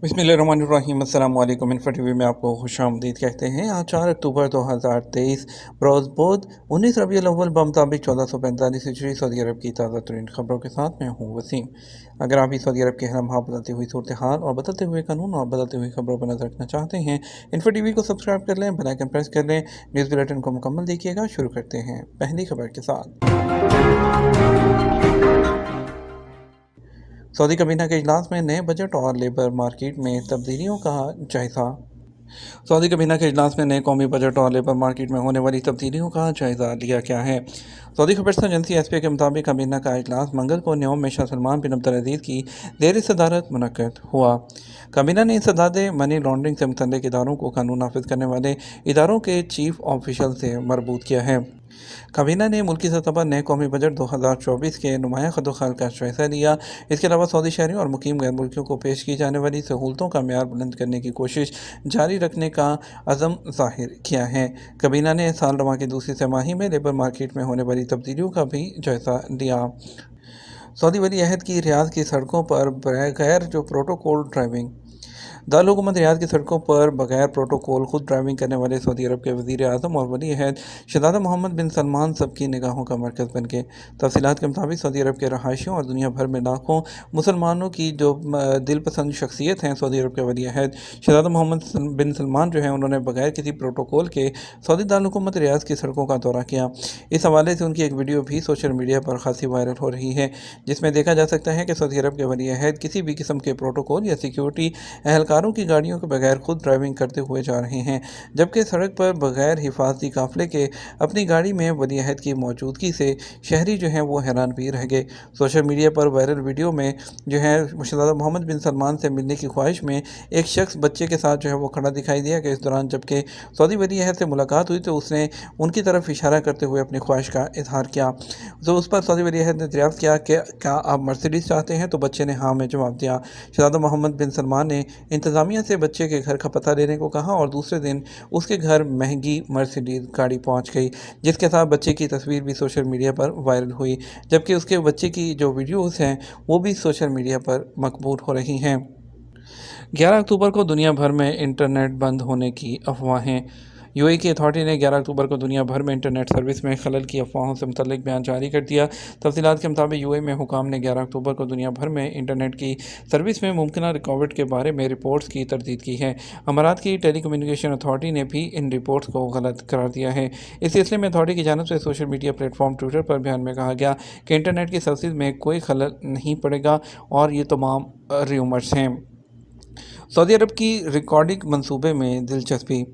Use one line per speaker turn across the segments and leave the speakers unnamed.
बिस्मिल्लाहिर्रहमानिर्रहीम। अस्सलाम वालेकुम। इन्फो टीवी में आपको खुश आमदीद कहते हैं। आज 4 अक्टूबर 2023 रोज़ बुध 19 रबीउल अव्वल बमुताबिक 1445 हिजरी सऊदी अरब की ताज़ा तरीन खबरों के साथ मैं हूँ वसीम। अगर आप भी सऊदी अरब के हरम बदलती हुई सूरत हाल और बदलते हुए कानून और बदलती हुई खबरों पर नजर रखना चाहते हैं, इन्फो टीवी को सब्सक्राइब कर लें, बेल आइकन प्रेस कर लें। न्यूज़ बुलेटिन को मुकम्मल देखिएगा। शुरू करते हैं पहली खबर के साथ। सऊदी काबीना के इजलास में नए बजट और लेबर मार्केट में तब्दीलियों का जायजा। सऊदी काबीना के इजलास में नए कौमी बजट और लेबर मार्केट में होने वाली तब्दीलियों का जायजा लिया गया है। सऊदी खबरसा एजेंसी एसपी के मुताबिक काबीना का इजलास मंगल को न्योम में शाह सलमान बिन अब्दुल अजीज़ की ज़ेर सदारत मुनक्कद हुआ। काबीना ने सदाद मनी लॉन्ड्रिंग से मुतल्लिक इदारों को कानून नाफिज करने वाले इदारों के चीफ ऑफिशल से मरबूत किया है। काबीना ने मुल्की सतह पर नए कौमी बजट 2024 के नुमाया खदोखाल का जायजा लिया। इसके अलावा सऊदी शहरियों और मुकीम गैर मुल्कियों को पेश की जाने वाली सहूलतों का म्यार बुलंद करने की कोशिश जारी रखने का अज़म ज़ाहिर किया है। काबीना ने साल रवा की दूसरी तिमाही में लेबर मार्केट में होने वाली तब्दीलियों का भी जायजा लिया। सऊदी वली अहद की रियाद की सड़कों पर बगैर जो प्रोटोकॉल ड्राइविंग। दारुल हुकूमत रियाद की सड़कों पर बगैर प्रोटोकॉल खुद ड्राइविंग करने वाले सऊदी अरब के वज़ीर आज़म और वली अहद शहज़ादा मोहम्मद बिन सलमान सबकी निगाहों का मरकज़ बन गए। तफसीलात के मुताबिक सऊदी अरब के रहायशियों और दुनिया भर में लाखों मुसलमानों की जो दिल पसंद शख्सियत हैं सऊदी अरब के वली अहद शहज़ादा मोहम्मद बिन सलमान जो हैं, उन्होंने बगैर किसी प्रोटोकॉल के सऊदी दारुल हुकूमत रियाद की सड़कों का दौरा किया। इस हवाले से उनकी एक वीडियो भी सोशल मीडिया पर खासी वायरल हो रही है, जिसमें देखा जा सकता है कि सऊदी अरब के वली अहद किसी भी किस्म के प्रोटोकॉल या सिक्योरिटी एहलकारों की गाड़ियों के बगैर खुद ड्राइविंग करते हुए जा रहे हैं, जबकि सड़क पर बगैर हिफाजती काफिले के अपनी गाड़ी में वली अहद की मौजूदगी से शहरी जो हैं वो हैरान भी रह गए। सोशल मीडिया पर वायरल वीडियो में जो है शहज़ादा मोहम्मद बिन सलमान से मिलने की ख्वाहिश में एक शख्स बच्चे के साथ जो है वो खड़ा दिखाई दिया कि इस दौरान जबकि सऊदी वली अहद से मुलाकात हुई तो उसने उनकी तरफ इशारा करते हुए अपनी ख्वाहिश का इजहार किया। तो उस पर सऊदी वली अहद ने दरियाफ्त किया कि क्या आप मर्सिडीज़ चाहते हैं, तो बच्चे ने हाँ में जवाब दिया। शहज़ादा मोहम्मद बिन सलमान ने इंतज़ामिया से बच्चे के घर का पता लेने को कहा और दूसरे दिन उसके घर महंगी मर्सिडीज़ गाड़ी पहुंच गई, जिसके साथ बच्चे की तस्वीर भी सोशल मीडिया पर वायरल हुई, जबकि उसके बच्चे की जो वीडियोस हैं वो भी सोशल मीडिया पर मकबूल हो रही हैं। 11 अक्टूबर को दुनिया भर में इंटरनेट बंद होने की अफवाहें। यूएई की अथॉरिटी ने 11 अक्टूबर को दुनिया भर में इंटरनेट सर्विस में खलल की अफवाहों से मुतल्लिक बयान जारी कर दिया। तफसीलात के मुताबिक यूएई में हुकाम ने 11 अक्टूबर को दुनिया भर में इंटरनेट की सर्विस में मुमकिन रुकावट के बारे में रिपोर्ट्स की तरदीद की है। अमारात की टेली कम्युनिकेशन अथॉरिटी ने भी इन रिपोर्ट्स को गलत करार दिया है। इस सिलसिले में अथॉरिटी की जानब से सोशल मीडिया प्लेटफॉर्म ट्विटर पर बयान में कहा गया कि इंटरनेट की सर्विस में कोई खलल नहीं पड़ेगा और ये तमाम रूमर्स हैं। सऊदी अरब की रिकॉर्डिंग मंसूबे में दिलचस्पी।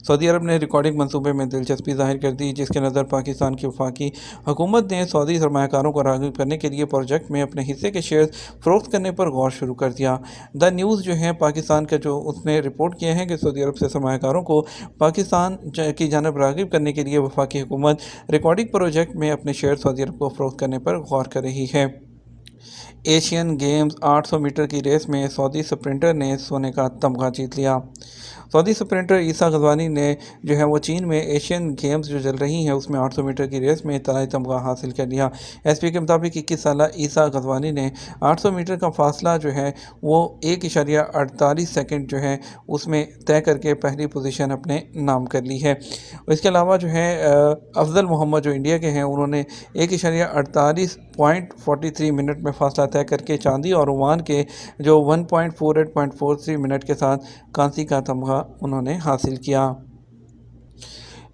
सऊदी अरब ने रिकॉर्डिंग मंसूबे में दिलचस्पी जाहिर कर दी, जिसके नज़र पाकिस्तान की वफाकी हुकूमत ने सऊदी सरमायाकारों को राग़िब करने के लिए प्रोजेक्ट में अपने हिस्से के शेयर्स फ़रोख्त करने पर गौर शुरू कर दिया। द न्यूज़ जो है पाकिस्तान का जो उसने रिपोर्ट किया है कि सऊदी अरब से सरमायाकारों को पाकिस्तान की जानब राग़िब करने के लिए वफाकी हुकूमत रिकॉर्डिंग प्रोजेक्ट में अपने शेयर सऊदी अरब को फ़रोख्त करने पर गौर कर रही है। एशियन गेम्स 800 मीटर की रेस में सऊदी स्प्रिंटर ने सोने का तमगा जीत लिया। सऊदी स्प्रिंटर ईसा गजवानी ने जो है वो चीन में एशियन गेम्स जो चल रही हैं उसमें 800 मीटर की रेस में तलाई तमगा हासिल कर लिया। एसपी के मुताबिक 21 साला ईसा गजवानी ने 800 मीटर का फासला जो है वो 1.48 सेकंड जो है उसमें तय करके पहली पोजीशन अपने नाम कर ली है। इसके अलावा जो है अफजल मोहम्मद जो इंडिया के हैं उन्होंने 1.48.43 मिनट में फासला तय करके चांदी और ओमान के जो 1.48.43 मिनट के साथ कांसी का तमगा उन्होंने हासिल किया।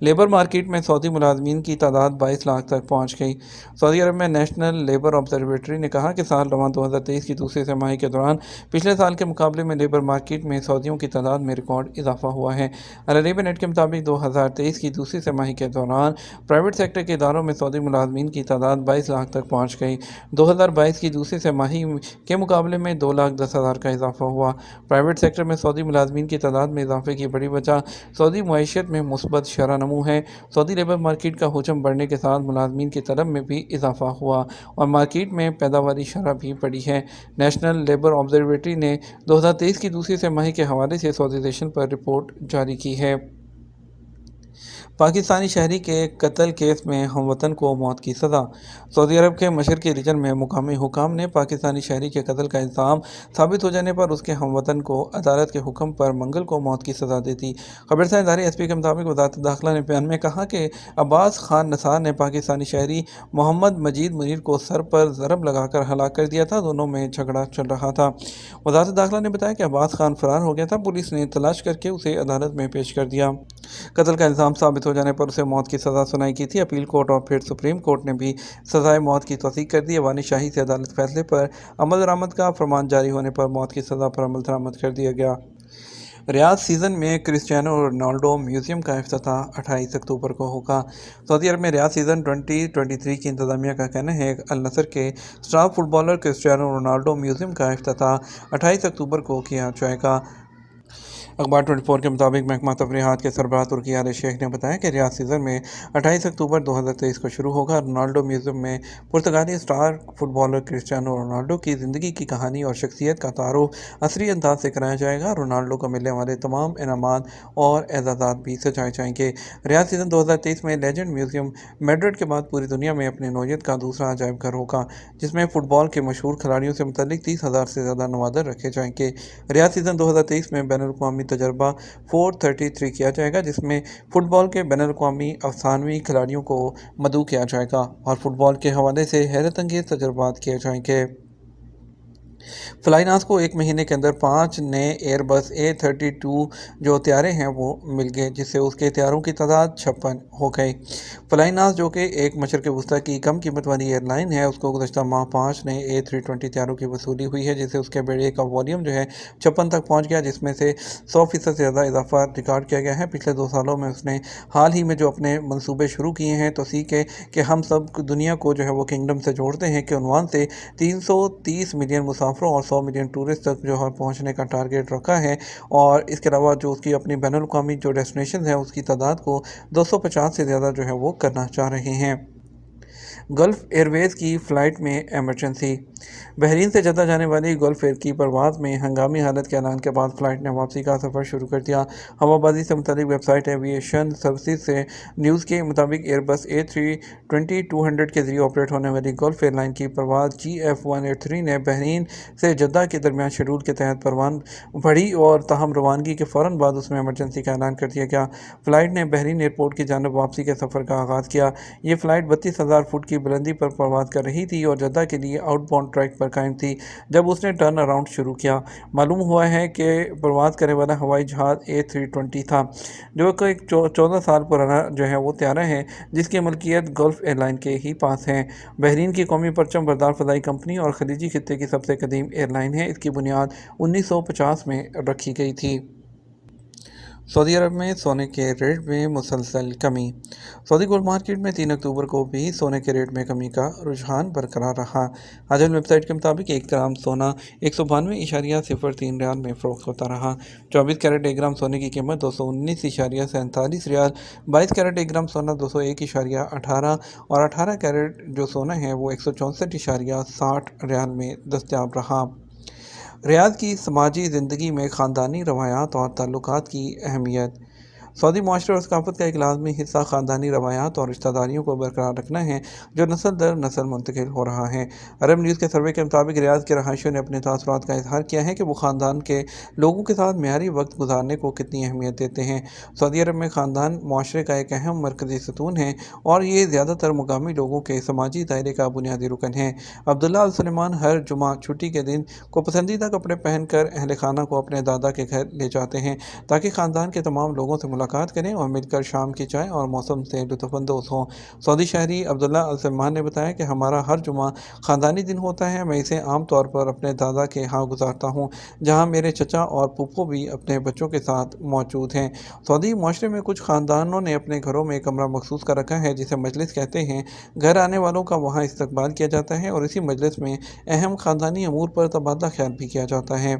लेबर मार्केट में सऊदी मुलाजमीन की तादाद 22 लाख तक पहुंच गई। सऊदी अरब में नेशनल लेबर ऑब्जर्वेटरी ने कहा कि साल रवां 2023 की दूसरी तिमाही के दौरान पिछले साल के मुकाबले में लेबर मार्केट में सऊदियों की तादाद में रिकॉर्ड इजाफा हुआ है। अल-अरेबिया नेट के मुताबिक 2023 की दूसरी तिमाही के दौरान प्राइवेट सेक्टर के इदारों में सऊदी मुलाजमीन की तादाद 22 लाख तक पहुँच गई। 2022 की दूसरी तिमाही के मुकाबले में 2,10,000 का इजाफा हुआ। प्राइवेट सेक्टर में सऊदी मुलाजमीन की तादाद में इजाफे की बड़ी वजह सऊदी मईशत में मुस्बत शरह है। सऊदी लेबर मार्केट का हुजम बढ़ने के साथ मुलाजमीन की तलब में भी इजाफा हुआ और मार्केट में पैदावारी शरह भी बढ़ी है। नेशनल लेबर ऑब्जर्वेटरी ने 2023 की दूसरी तिमाही के हवाले से सऊदी सेशन पर रिपोर्ट जारी की है। پاکستانی شہری کے قتل کیس میں ہم وطن کو موت کی سزا۔ سعودی عرب کے مشرقی ریجن میں مقامی حکام نے پاکستانی شہری کے قتل کا الزام ثابت ہو جانے پر اس کے ہم وطن کو عدالت کے حکم پر منگل کو موت کی سزا دے دی۔ خبرساز ادارے ایس پی کے مطابق وزارت داخلہ نے بیان میں کہا کہ عباس خان نثار نے پاکستانی شہری محمد مجید منیر کو سر پر ضرب لگا کر ہلاک کر دیا تھا۔ دونوں میں جھگڑا چل رہا تھا۔ وزارت داخلہ نے بتایا کہ عباس خان فرار ہو گیا تھا۔ پولیس نے تلاش کر کے اسے عدالت میں پیش کر دیا۔ قتل کا الزام ثابت ہو جانے پر اسے موت کی سزا سنائی کی تھی۔ اپیل کورٹ اور پھر سپریم کورٹ نے بھی سزائے موت کی توثیق کر دی۔ ایوان شاہی سے عدالت فیصلے پر عمل درآمد کا فرمان جاری ہونے پر موت کی سزا پر عمل درآمد کر دیا گیا۔ ریاض سیزن میں کرسٹیانو رونالڈو میوزیم کا افتتاح 28 اکتوبر کو ہوگا۔ سعودی عرب میں ریاض سیزن 2023 کی انتظامیہ کا کہنا ہے کہ النصر کے star footballer Cristiano Ronaldo museum کا افتتاح 28 اکتوبر کو کیا جائے گا۔ اخبار 24 کے مطابق محکمہ تفریحات کے سربراہ ترکی آل شیخ نے بتایا کہ ریاض سیزن میں 28 اکتوبر 2023 کو شروع ہوگا۔ رونالڈو میوزیم میں پرتگالی star footballer Cristiano Ronaldo کی زندگی کی کہانی اور شخصیت کا تعارف عصری انداز سے کرایا جائے گا۔ رونالڈو کو ملنے والے تمام انعامات اور اعزازات بھی سجائے جائیں گے۔ ریاض سیزن 2023 میں لیجنڈ میوزیم میڈرڈ کے بعد پوری دنیا میں اپنی نوعیت کا دوسرا عجائب گھر ہوگا، جس میں فٹ بال کے مشہور کھلاڑیوں سے متعلق 30,000 سے زیادہ نوادر رکھے جائیں گے۔ ریاض سیزن 2023 میں بین الاقوامی تجربہ 433 کیا جائے گا، جس میں فٹ بال کے بین الاقوامی افسانوی کھلاڑیوں کو مدعو کیا جائے گا اور فٹ بال کے حوالے سے حیرت انگیز تجربات کیے جائیں گے۔ فلائی ناز کو ایک مہینے کے اندر 5 نئے ایئر بس A32 جو طیارے ہیں وہ مل گئے، جس سے اس کے طیاروں کی تعداد 56 ہو گئی۔ فلائی ناز جو کہ ایک مشرق وسطیٰ کی کم قیمت والی ایئر لائن ہے، اس کو گزشتہ ماہ 5 نئے A320 طیاروں کی وصولی ہوئی ہے، جس سے اس کے بیڑے کا والیوم جو ہے 56 تک پہنچ گیا، جس میں سے 100% سے زیادہ اضافہ ریکارڈ کیا گیا ہے۔ پچھلے 2 سالوں میں اس نے حال ہی میں جو اپنے منصوبے شروع کیے ہیں توثیق ہے کہ ہم سب دنیا کو جو ہے وہ کنگڈم سے جوڑتے ہیں کے عنوان سے 330 ملین مسافروں اور 100 ملین ٹورسٹ تک جو ہے پہنچنے کا ٹارگیٹ رکھا ہے، اور اس کے علاوہ جو اس کی اپنی بین الاقوامی جو ڈیسٹینیشنز ہیں اس کی تعداد کو 250 سے زیادہ جو ہے وہ کرنا چاہ رہے ہیں۔ گلف ایئر ویز کی فلائٹ میں ایمرجنسی۔ بحرین سے جدہ جانے والی گلف ایئر کی پرواز میں ہنگامی حالت کے اعلان کے بعد فلائٹ نے واپسی کا سفر شروع کر دیا۔ ہوا بازی سے متعلق ویب سائٹ ایوی ایشن سروسز سے نیوز کے مطابق ایئر بس A320-200 کے ذریعے آپریٹ ہونے والی گلف ایئر لائن کی پرواز GF183 نے بحرین سے جدہ کے درمیان شیڈول کے تحت پروان بڑھی، اور تاہم روانگی کے فوراً بعد اس میں ایمرجنسی کا اعلان کر دیا گیا۔ فلائٹ نے بحرین ایئرپورٹ کی جانب واپسی کے سفر کا آغاز کیا۔ یہ فلائٹ 32,000 فٹ کی بلندی پر پرواز کر رہی تھی اور جدہ کے لیے آؤٹ باؤنڈ ٹریک پر قائم تھی جب اس نے ٹرن اراؤنڈ شروع کیا۔ معلوم ہوا ہے کہ پرواز کرنے والا ہوائی جہاز A320 تھا، جو کہ ایک 14 سال پرانا جو ہے وہ طیارہ ہے، جس کی ملکیت گلف ایئر لائن کے ہی پاس ہے۔ بحرین کی قومی پرچم بردار فضائی کمپنی اور خلیجی خطے کی سب سے قدیم ایئر لائن ہے۔ اس کی بنیاد 1950 میں رکھی گئی تھی۔ سعودی عرب میں سونے کے ریٹ میں مسلسل کمی۔ سعودی گولڈ مارکیٹ میں 3 اکتوبر کو بھی سونے کے ریٹ میں کمی کا رجحان برقرار رہا۔ آجل ویب سائٹ کے مطابق 1 گرام سونا 192.03 ریال میں فروخت ہوتا رہا۔ 24 کیرٹ 1 گرام سونے کی قیمت 219.47 ریال، 22 کیرٹ 1 گرام سونا 201.18 اور 18 کیرٹ جو سونا ہے وہ 164.60 ریال میں دستیاب رہا۔ ریاض کی سماجی زندگی میں خاندانی روایات اور تعلقات کی اہمیت۔ سعودی معاشرے اور ثقافت کا ایک لازمی حصہ خاندانی روایات اور رشتہ داریوں کو برقرار رکھنا ہے، جو نسل در نسل منتقل ہو رہا ہے۔ عرب نیوز کے سروے کے مطابق ریاض کے رہائشیوں نے اپنے تاثرات کا اظہار کیا ہے کہ وہ خاندان کے لوگوں کے ساتھ معیاری وقت گزارنے کو کتنی اہمیت دیتے ہیں۔ سعودی عرب میں خاندان معاشرے کا ایک اہم مرکزی ستون ہے اور یہ زیادہ تر مقامی لوگوں کے سماجی دائرے کا بنیادی رکن ہے۔ عبداللہ ال سلیمان ہر جمعہ چھٹی کے دن کو پسندیدہ کپڑے پہن کر اہل خانہ کو اپنے دادا کے گھر لے جاتے ہیں تاکہ خاندان کے تمام لوگوں سے ملاقات کریں اور مل کر شام کی چائے اور موسم سے لطف اندوز ہوں۔ سعودی شہری عبداللہ ال سلیمان نے بتایا کہ ہمارا ہر جمعہ خاندانی دن ہوتا ہے۔ میں اسے عام طور پر اپنے دادا کے ہاں گزارتا ہوں، جہاں میرے چچا اور پھپھو بھی اپنے بچوں کے ساتھ موجود ہیں۔ سعودی معاشرے میں کچھ خاندانوں نے اپنے گھروں میں ایک کمرہ مخصوص کر رکھا ہے جسے مجلس کہتے ہیں۔ گھر آنے والوں کا وہاں استقبال کیا جاتا ہے اور اسی مجلس میں اہم خاندانی امور پر تبادلہ خیال بھی کیا جاتا ہے۔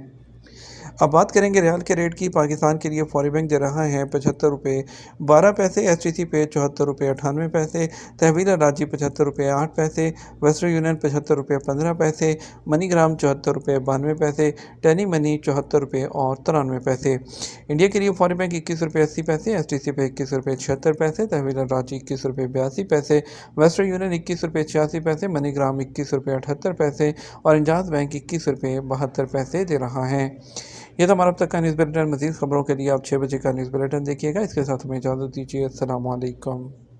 اب بات کریں گے ریال کے ریٹ کی۔ پاکستان کے لیے فوری بینک دے رہا ہے 75 روپے 12 پیسے، ایس ٹی سی پے 74 روپے 98 پیسے، تحویل راجی 75 روپے 8 پیسے، ویسٹرن یونین 75 روپے 15 پیسے، منی گرام 74 روپے 92 پیسے، ٹینی منی 74 روپے اور 93 پیسے۔ انڈیا کے لیے فوری بینک 21 روپے 80 پیسے، ایس ٹی سی پے 21 روپے 76 پیسے، تحویل راجی 21 روپے 82 پیسے، ویسٹرن یونین 21 روپے 86 پیسے، منی گرام 21 روپے 78 پیسے اور انجاز بینک 21 روپے 72 پیسے دے رہا ہے۔ یہ تو ہمارا اب تک کا نیوز بلیٹن۔ مزید خبروں کے لیے آپ 6 بجے کا نیوز بلیٹن دیکھیے گا۔ اس کے ساتھ ہمیں اجازت دیجیے۔ السلام علیکم۔